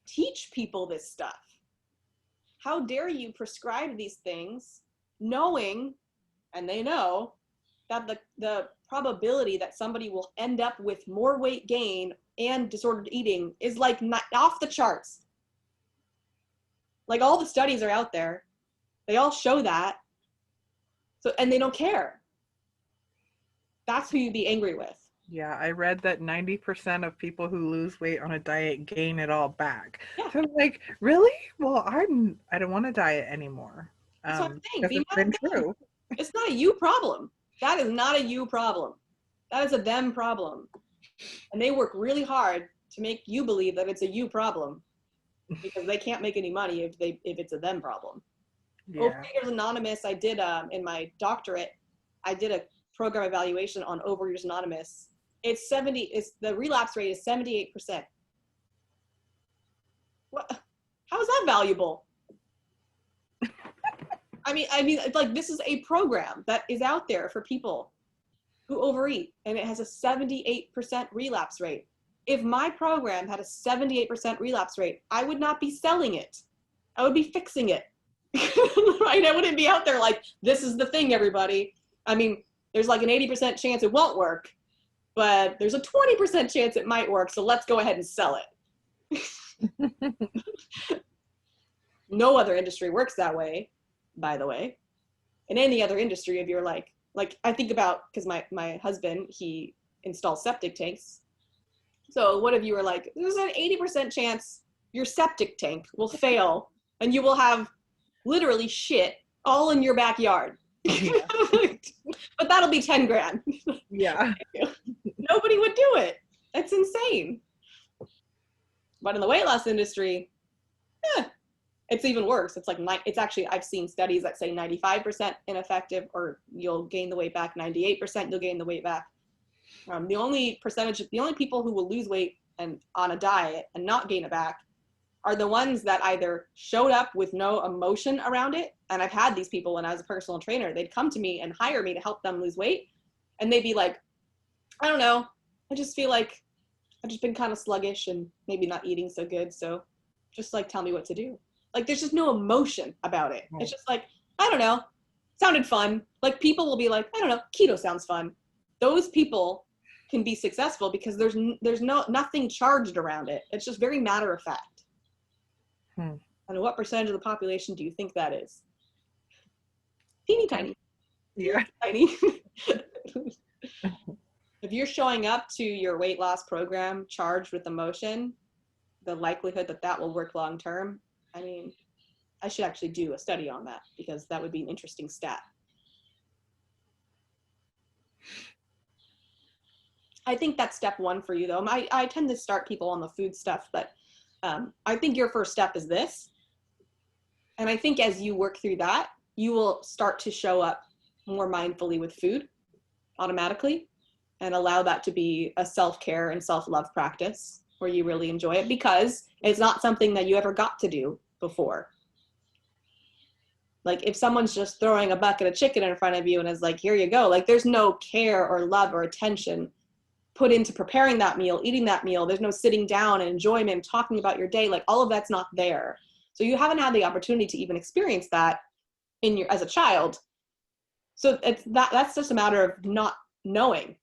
teach people this stuff? How dare you prescribe these things knowing, and they know, that the probability that somebody will end up with more weight gain and disordered eating is like not off the charts. Like, all the studies are out there. They all show that. So, and they don't care. That's who you'd be angry with. Yeah, I read that 90% of people who lose weight on a diet gain it all back. Yeah. So I'm like, really? Well, I don't want to diet anymore. That's what I'm saying. Be it's been mad at them. true. It's not a you problem. That is not a you problem. That is a them problem. And they work really hard to make you believe that it's a you problem because they can't make any money if it's a them problem. Yeah. Overeaters Anonymous, I did in my doctorate, I did a program evaluation on Overeaters Anonymous. The relapse rate is 78%. What? How is that valuable? I mean, like, this is a program that is out there for people who overeat, and it has a 78% relapse rate. If my program had a 78% relapse rate, I would not be selling it. I would be fixing it. Right? I wouldn't be out there like, this is the thing, everybody. I mean, there's like an 80% chance it won't work, but there's a 20% chance it might work, so let's go ahead and sell it. No other industry works that way, by the way. In any other industry, if you're like I think about, because my husband, he installs septic tanks. So what if you were like, there's an 80% chance your septic tank will fail and you will have literally shit all in your backyard. Yeah. But that'll be 10 grand. Yeah. Nobody would do it. That's insane. But in the weight loss industry, it's even worse. It's like, it's actually, I've seen studies that say 95% ineffective, or you'll gain the weight back. 98% you'll gain the weight back. The only people who will lose weight and on a diet and not gain it back are the ones that either showed up with no emotion around it. And I've had these people when I was a personal trainer, they'd come to me and hire me to help them lose weight. And they'd be like, I don't know, I just feel like I've just been kind of sluggish and maybe not eating so good. So just like, tell me what to do. Like, there's just no emotion about it. It's just like, I don't know, sounded fun. Like, people will be like, I don't know, keto sounds fun. Those people can be successful because there's nothing charged around it. It's just very matter of fact. And what percentage of the population do you think that is? Teeny tiny. Yeah. Tiny. If you're showing up to your weight loss program charged with emotion, the likelihood that that will work long term, I mean, I should actually do a study on that because that would be an interesting stat. I think that's step one for you, though. I tend to start people on the food stuff, but I think your first step is this. And I think as you work through that, you will start to show up more mindfully with food automatically and allow that to be a self-care and self-love practice where you really enjoy it because it's not something that you ever got to do before. Like if someone's just throwing a bucket of chicken in front of you and is like, here you go, like there's no care or love or attention put into preparing that meal, eating that meal. There's no sitting down and enjoyment, talking about your day. Like all of that's not there. So you haven't had the opportunity to even experience that as a child. So that's just a matter of not knowing.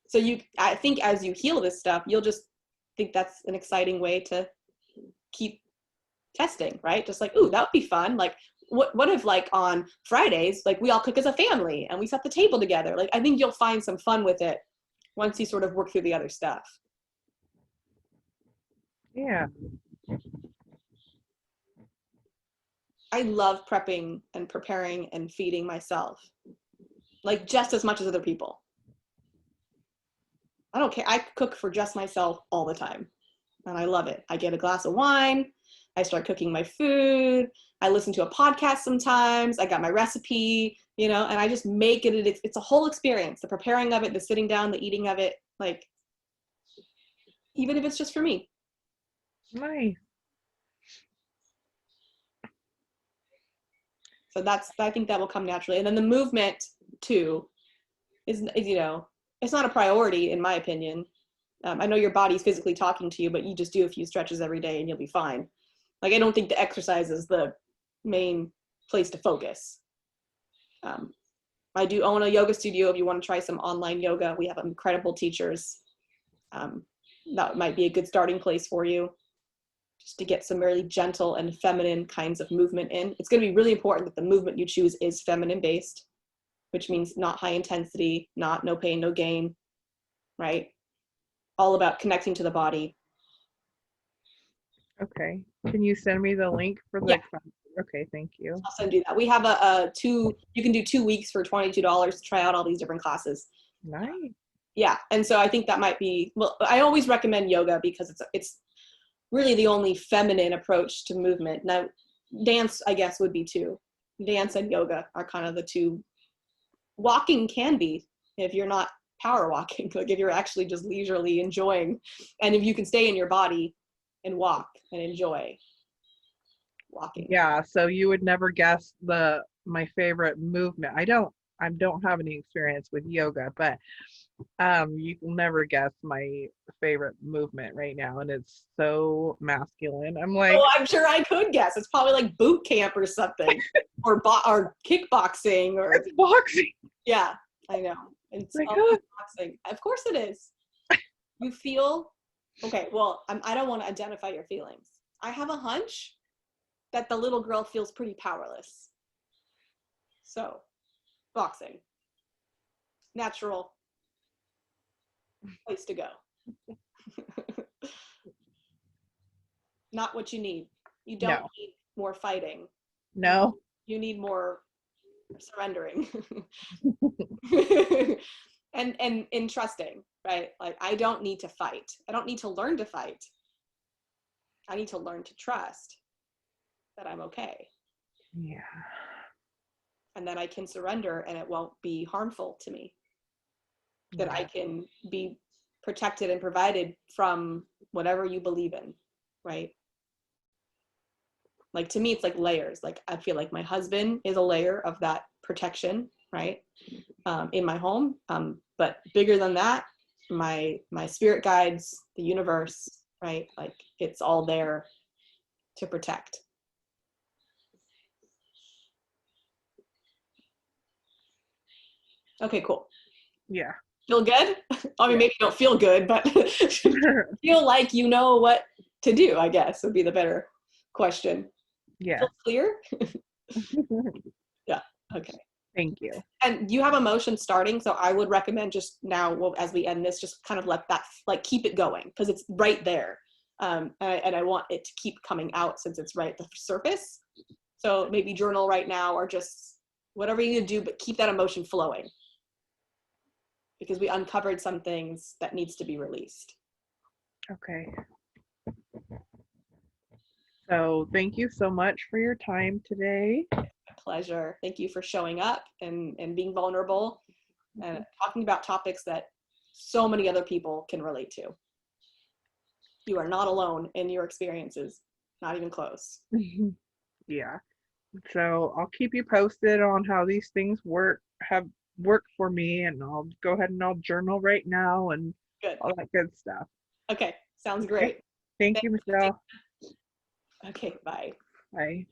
So I think as you heal this stuff, you'll just think that's an exciting way to keep testing, right? Just like, ooh, that would be fun. Like, what if like on Fridays, like we all cook as a family and we set the table together? Like, I think you'll find some fun with it once you sort of work through the other stuff. Yeah. I love prepping and preparing and feeding myself, like just as much as other people. I don't care. I cook for just myself all the time. And I love it. I get a glass of wine. I start cooking my food. I listen to a podcast sometimes. I got my recipe, and I just make it. It's a whole experience. The preparing of it, the sitting down, the eating of it, like, even if it's just for me. Nice. So I think that will come naturally. And then the movement too is it's not a priority in my opinion. I know your body's physically talking to you, but you just do a few stretches every day and you'll be fine. Like, I don't think the exercise is the main place to focus. I do own a yoga studio. If you want to try some online yoga, we have incredible teachers. That might be a good starting place for you, just to get some really gentle and feminine kinds of movement in. It's going to be really important that the movement you choose is feminine based, which means not high intensity, not no pain, no gain, right? All about connecting to the body. Okay. Can you send me the link for the class? Okay, thank you. I'll send you that. We have you can do 2 weeks for $22 to try out all these different classes. Nice. Yeah, and so I think that might be, well, I always recommend yoga because it's really the only feminine approach to movement. Now, dance, I guess, would be too. Dance and yoga are kind of the two. Walking can be, if you're not power walking, like if you're actually just leisurely enjoying, and if you can stay in your body and walk and enjoy walking. Yeah, so you would never guess my favorite movement. I don't have any experience with yoga, but you can never guess my favorite movement right now, and it's so masculine. I'm like, oh, I'm sure I could guess. It's probably like boot camp or something, or kickboxing, or it's boxing. Yeah, I know. It's like, boxing. Of course it is. You feel okay. Well, I don't want to identify your feelings. I have a hunch that the little girl feels pretty powerless. So, boxing, natural place to go. Not what you need. You don't need more fighting. No. You need more surrendering. and in trusting, right? Like, I don't need to fight. I don't need to learn to fight. I need to learn to trust that I'm okay. Yeah. And that I can surrender and it won't be harmful to me. That I can be protected and provided from whatever you believe in, right? Like to me, it's like layers. Like I feel like my husband is a layer of that protection, right? In my home. But bigger than that, my spirit guides, the universe, right? Like it's all there to protect. Okay, cool. Yeah. Feel good? I mean, Yeah. maybe you don't feel good, but feel like you know what to do, I guess would be the better question. Yeah. Feel clear? Yeah. Okay. Thank you. And you have emotion starting, so I would recommend just now, well, as we end this, just kind of let that, like, keep it going because it's right there. And I want it to keep coming out since it's right at the surface. So maybe journal right now or just whatever you need to do, but keep that emotion flowing because we uncovered some things that needs to be released. Okay. So thank you so much for your time today. My pleasure. Thank you for showing up and being vulnerable and talking about topics that so many other people can relate to. You are not alone in your experiences, not even close. Yeah. So I'll keep you posted on how these things have worked for me, and I'll go ahead and I'll journal right now and Good. all that good stuff. Okay, sounds Okay. great. Thank you, Michelle. Okay, bye. Bye.